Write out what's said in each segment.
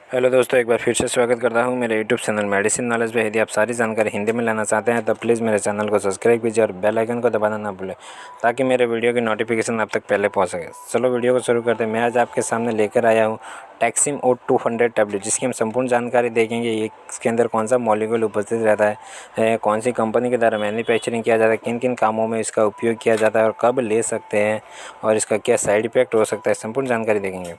Hello दोस्तों, एक बार फिर से स्वागत करता हूं मेरे यूट्यूब चैनल मेडिसिन नॉलेज पे। यदि आप सारी जानकारी हिंदी में लेना चाहते हैं तो प्लीज़ मेरे चैनल को सब्सक्राइब कीजिए और बेल आइकन को दबाना ना भूलें ताकि मेरे वीडियो की नोटिफिकेशन आप तक पहले पहुंच सके। चलो वीडियो को शुरू करते हैं। मैं आज आपके सामने लेकर आया हूँ टैक्सिम और 200 टैबलेट, जिसकी हम संपूर्ण जानकारी देखेंगे। ये इसके अंदर कौन सा मॉलिक्यूल उपस्थित रहता है, कौन सी कंपनी के द्वारा मैन्युफैक्चरिंग किया जाता है, किन किन कामों में इसका उपयोग किया जाता है और कब ले सकते हैं और इसका क्या साइड इफेक्ट हो सकता है, संपूर्ण जानकारी देखेंगे।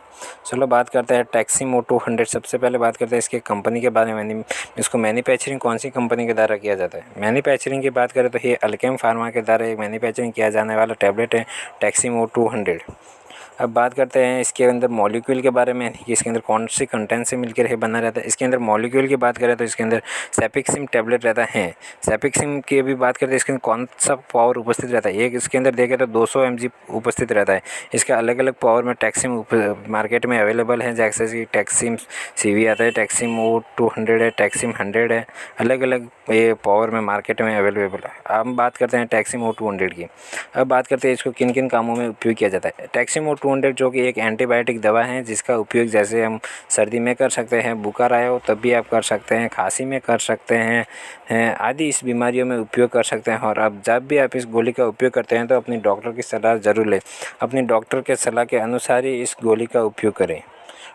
चलो बात करते हैं टैक्सिम और 200। सबसे पहले बात करते हैं इसके कंपनी के बारे में। इसको मैन्युफैक्चरिंग कौन सी कंपनी के द्वारा किया जाता है। मैन्युफैक्चरिंग की बात करें तो ये अल्केम फार्मा के द्वारा एक मैन्युफैक्चरिंग किया जाने वाला टैबलेट है टैक्सिम और 200। अब बात करते हैं इसके अंदर मॉलिक्यूल के बारे में कि इसके अंदर कौन सी कंटेंट से मिलकर ये बना रहता है। इसके अंदर मॉलिक्यूल की बात करें तो इसके अंदर सेफिक्सिम टैबलेट रहता है। सेफिक्सिम की भी बात करते हैं, इसके अंदर कौन सा पावर उपस्थित रहता है। एक इसके अंदर देखें तो 200 mg उपस्थित रहता है। इसका अलग अलग पावर में टैक्सिम मार्केट में अवेलेबल है, जैसे कि टैक्सिम CV आता है, टैक्सिम ओ 200 है, टैक्सिम 100 है। अलग अलग ये पावर में मार्केट में अवेलेबल है। अब हम बात करते हैं टैक्सिम ओ 200 की। अब बात करते हैं इसको किन किन कामों में उपयोग किया जाता है। टैक्सिम ओ 200 जो कि एक एंटीबायोटिक दवा है, जिसका उपयोग जैसे हम सर्दी में कर सकते हैं, बुखार आया हो तब भी आप कर सकते हैं, खांसी में कर सकते हैं आदि इस बीमारियों में उपयोग कर सकते हैं। और अब जब भी आप इस गोली का उपयोग करते हैं तो अपनी डॉक्टर की सलाह ज़रूर लें। अपनी डॉक्टर के सलाह के अनुसार ही इस गोली का उपयोग करें।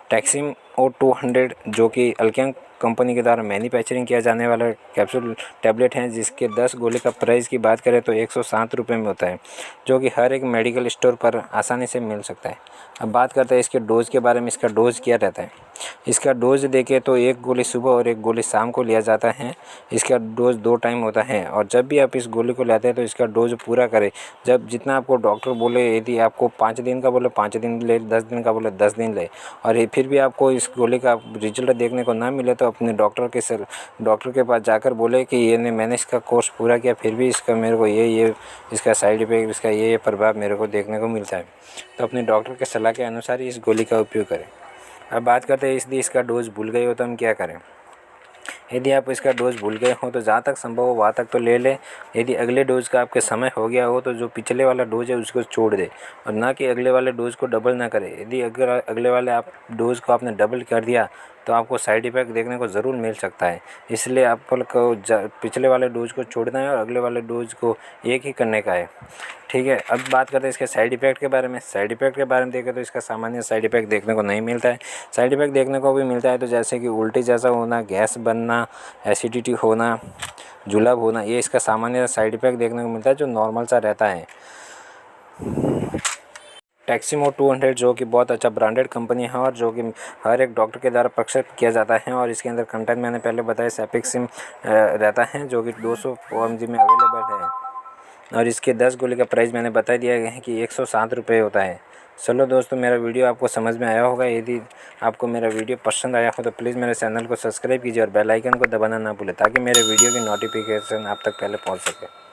टैक्सिम ओ 200 जो कि अल्केम कंपनी के द्वारा मैन्युफैक्चरिंग किया जाने वाला कैप्सूल टैबलेट हैं, जिसके 10 गोली का प्राइस की बात करें तो 107 रुपये में होता है, जो कि हर एक मेडिकल स्टोर पर आसानी से मिल सकता है। अब बात करते हैं इसके डोज के बारे में। इसका डोज क्या रहता है। इसका डोज देखें तो एक गोली सुबह और एक गोली शाम को लिया जाता है। इसका डोज 2 टाइम होता है और जब भी आप इस गोली को लेते हैं तो इसका डोज पूरा करें। जब जितना आपको डॉक्टर बोले, यदि आपको 5 दिन का बोले 5 दिन ले, 10 दिन का बोले 10 दिन ले, और ये फिर भी आपको इस गोली का रिजल्ट देखने को ना मिले तो अपने डॉक्टर के पास जाकर बोले कि मैंने इसका कोर्स पूरा किया, फिर भी इसका मेरे को ये इसका साइड इफेक्ट, इसका ये प्रभाव मेरे को देखने को मिलता है। तो अपने डॉक्टर के सलाह के अनुसार ही इस गोली का उपयोग करें। अब बात करते हैं यदि इसका डोज भूल गए हो तो हम क्या करें। यदि आप इसका डोज भूल गए हो तो जहाँ तक संभव हो वहाँ तक तो ले लें। यदि अगले डोज का आपके समय हो गया हो तो जो पिछले वाला डोज है उसको छोड़ दें, और ना कि अगले वाले डोज को डबल ना करें। यदि अगर अगले वाले आप डोज को आपने डबल कर दिया तो आपको साइड इफ़ेक्ट देखने को ज़रूर मिल सकता है। इसलिए आपको पिछले वाले डोज को छोड़ना है और अगले वाले डोज को एक ही करने का है। ठीक है। अब बात करते हैं इसके साइड इफ़ेक्ट के बारे में। साइड इफ़ेक्ट के बारे में देखें तो इसका सामान्य साइड इफ़ेक्ट देखने को नहीं मिलता है। साइड इफ़ेक्ट देखने को भी मिलता है तो जैसे कि उल्टी जैसा होना, गैस बनना, एसिडिटी होना, जुलाब होना, ये इसका सामान्य साइड इफ़ेक्ट देखने को मिलता है जो नॉर्मल सा रहता है। टैक्सिम ओ 200 जो कि बहुत अच्छा ब्रांडेड कंपनी है और जो कि हर एक डॉक्टर के द्वारा प्रक्षेप किया जाता है, और इसके अंदर कंटेंट मैंने पहले बताया सेफिक्सिम रहता है जो कि 200 mg में अवेलेबल है, और इसके 10 गोली का प्राइस मैंने बता दिया है कि 107 रुपये होता है। चलो दोस्तों, मेरा वीडियो आपको समझ में आया होगा। यदि आपको मेरा वीडियो पसंद आया हो तो प्लीज़ मेरे चैनल को सब्सक्राइब कीजिए और बेल आइकन को दबाना ना भूलें ताकि मेरे वीडियो की नोटिफिकेशन आप तक पहले पहुंच सके।